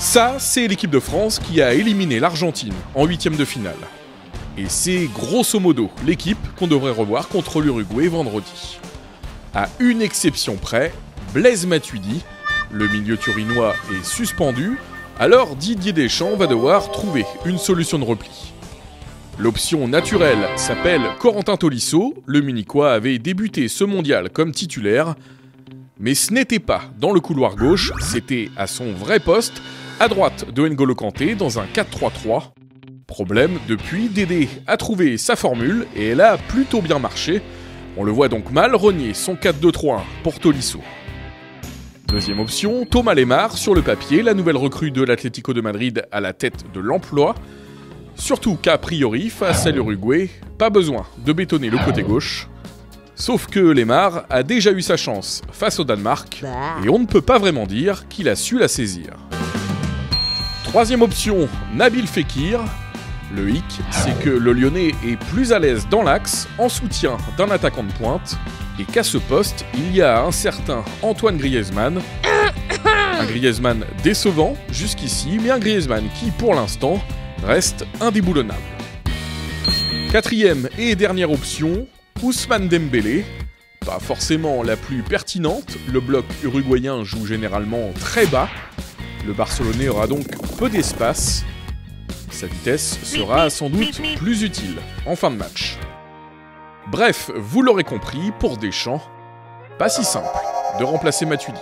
Ça, c'est l'équipe de France qui a éliminé l'Argentine en huitième de finale. Et c'est grosso modo l'équipe qu'on devrait revoir contre l'Uruguay vendredi. À une exception près, Blaise Matuidi, le milieu turinois, est suspendu, alors Didier Deschamps va devoir trouver une solution de repli. L'option naturelle s'appelle Corentin Tolisso, le Munichois avait débuté ce mondial comme titulaire, mais ce n'était pas dans le couloir gauche, c'était à son vrai poste, à droite de N'Golo Kanté dans un 4-3-3. Problème, depuis, Dédé a trouvé sa formule et elle a plutôt bien marché. On le voit donc mal renier son 4-2-3-1 pour Tolisso. Deuxième option, Thomas Lemar, sur le papier, la nouvelle recrue de l'Atlético de Madrid à la tête de l'emploi. Surtout qu'a priori, face à l'Uruguay, pas besoin de bétonner le côté gauche. Sauf que Lemar a déjà eu sa chance face au Danemark, et on ne peut pas vraiment dire qu'il a su la saisir. Troisième option, Nabil Fekir. Le hic, c'est que le Lyonnais est plus à l'aise dans l'axe, en soutien d'un attaquant de pointe, et qu'à ce poste, il y a un certain Antoine Griezmann. Un Griezmann décevant jusqu'ici, mais un Griezmann qui, pour l'instant, reste indéboulonnable. Quatrième et dernière option, Ousmane Dembélé. Pas forcément la plus pertinente, le bloc uruguayen joue généralement très bas. Le Barcelonais aura donc peu d'espace. Sa vitesse sera sans doute plus utile en fin de match. Bref, vous l'aurez compris, pour Deschamps, pas si simple de remplacer Matuidi.